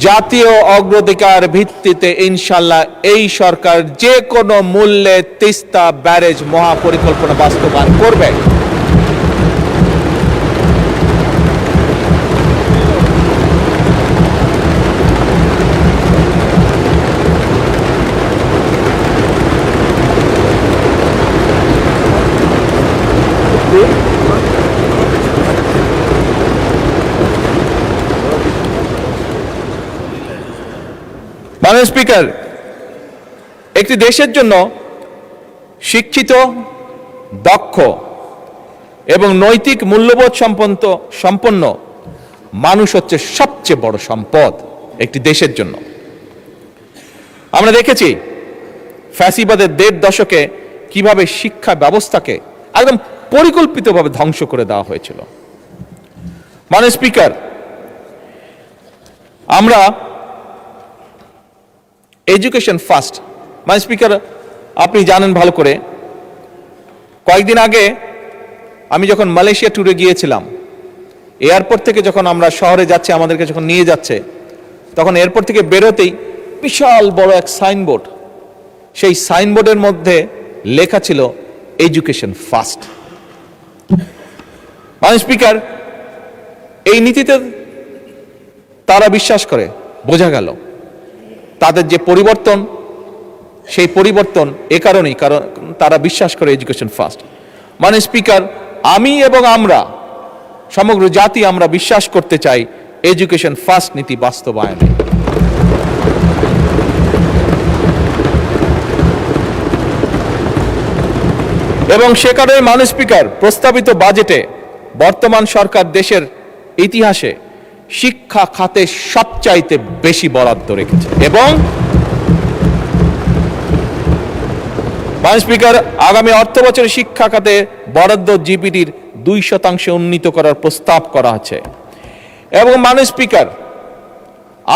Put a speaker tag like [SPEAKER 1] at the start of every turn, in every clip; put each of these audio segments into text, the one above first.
[SPEAKER 1] জাতীয় অগ্রাধিকার ভিত্তিতে ইনশাআল্লাহ এই সরকার যে কোনো মূল্যে তিস্তা ব্যারেজ মহাপরিকল্পনা বাস্তবায়ন করবে। মাননীয় স্পিকার, একটি দেশের জন্য শিক্ষিত, দক্ষ এবং নৈতিক মূল্যবোধ সম্পন্ন মানুষ হচ্ছে সবচেয়ে বড় সম্পদ একটি দেশের জন্য। আমরা দেখেছি ফ্যাসিবাদের ১.৫ দশকে কিভাবে শিক্ষা ব্যবস্থাকে একদম পরিকল্পিতভাবে ধ্বংস করে দেওয়া হয়েছিল। মাননীয় স্পিকার, আমরা এডুকেশন ফার্স্ট, মাননীয় স্পিকার আপনি জানেন ভালো করে, কয়েকদিন আগে আমি যখন মালয়েশিয়া ট্যুরে গিয়েছিলাম, এয়ারপোর্ট থেকে যখন আমরা শহরে যাচ্ছি, আমাদেরকে যখন নিয়ে যাচ্ছে, তখন এয়ারপোর্ট থেকে বেরোতেই বিশাল বড় এক সাইনবোর্ড, সেই সাইনবোর্ডের মধ্যে লেখা ছিল এডুকেশন ফার্স্ট। মাননীয় স্পিকার, এই নীতিতে তারা বিশ্বাস করে, বোঝা গেল তাদের যে পরিবর্তন, সেই পরিবর্তন এ কারণেই, কারণ তারা বিশ্বাস করে এডুকেশন ফার্স্ট। মাননীয় স্পিকার, আমি এবং আমরা সমগ্র জাতি আমরা বিশ্বাস করতে চাই এডুকেশন ফার্স্ট নীতি বাস্তবায়নে। এবং সে কারণে মাননীয় স্পিকার, প্রস্তাবিত বাজেটে বর্তমান সরকার দেশের ইতিহাসে শিক্ষা খাতে সবচাইতে বেশি বরাদ্দ রেখেছে। এবং মাননীয় স্পিকার, আগামী অর্থ বছরে শিক্ষা খাতে বরাদ্দ জিডিপির 2% উন্নীত করার প্রস্তাব করা আছে। এবং মাননীয় স্পিকার,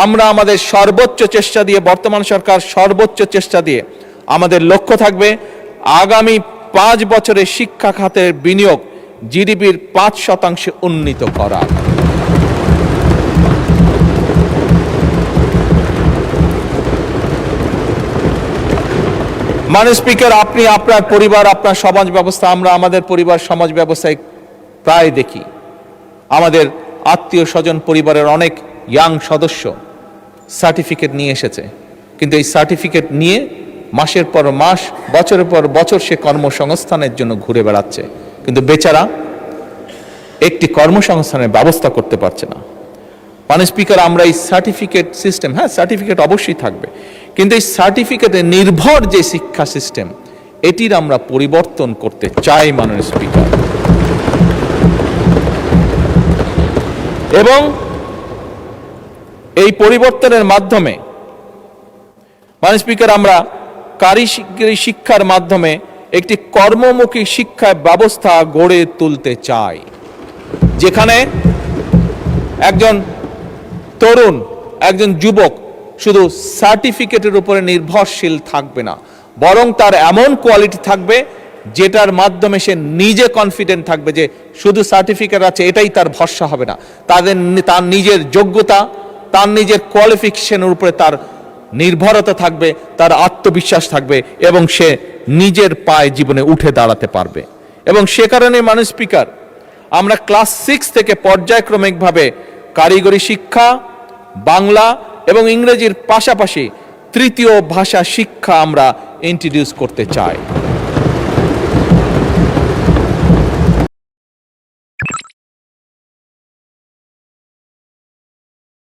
[SPEAKER 1] আমরা আমাদের সর্বোচ্চ চেষ্টা দিয়ে, বর্তমান সরকার সর্বোচ্চ চেষ্টা দিয়ে, আমাদের লক্ষ্য থাকবে আগামী 5 বছরে শিক্ষা খাতের বিনিয়োগ জিডিপির 5% উন্নীত করা। মাননীয় স্পিকার, আপনি আপনার পরিবার, আপনার সমাজ ব্যবস্থা, আমরা আমাদের পরিবার সমাজ ব্যবস্থায় প্রায় দেখি আমাদের আত্মীয় স্বজন পরিবারের অনেক ইয়াং সদস্য সার্টিফিকেট নিয়ে এসেছে, কিন্তু এই সার্টিফিকেট নিয়ে মাসের পর মাস, বছরের পর বছর সে কর্মসংস্থানের জন্য ঘুরে বেড়াচ্ছে, কিন্তু বেচারা একটি কর্মসংস্থানের ব্যবস্থা করতে পারছে না। মাননীয় স্পিকার, আমরা এই সার্টিফিকেট সিস্টেম, হ্যাঁ সার্টিফিকেট অবশ্যই থাকবে, কিন্তু এই সার্টিফিকেটে নির্ভর যে শিক্ষা সিস্টেম, এটির আমরা পরিবর্তন করতে চাই মাননীয় স্পিকার। এবং এই পরিবর্তনের মাধ্যমে মাননীয় স্পিকার, আমরা কারিগরি শিক্ষার মাধ্যমে একটি কর্মমুখী শিক্ষা ব্যবস্থা গড়ে তুলতে চাই, যেখানে একজন তরুণ, একজন যুবক শুধু সার্টিফিকেটের উপরে নির্ভরশীল থাকবে না, বরং তার এমন কোয়ালিটি থাকবে যেটার মাধ্যমে সে নিজে কনফিডেন্ট থাকবে যে শুধু সার্টিফিকেট আছে এটাই তার ভরসা হবে না, তার নিজের যোগ্যতা, তার নিজের কোয়ালিফিকেশনের উপরে তার নির্ভরতা থাকবে, তার আত্মবিশ্বাস থাকবে এবং সে নিজের পায়ে জীবনে উঠে দাঁড়াতে পারবে। এবং সে কারণে মাননীয় স্পিকার, আমরা ক্লাস 6 থেকে পর্যায়ক্রমিকভাবে কারিগরি শিক্ষা, বাংলা এবং ইংরেজির পাশাপাশি তৃতীয় ভাষা শিক্ষা আমরা ইন্ট্রোডিউস করতে চাই।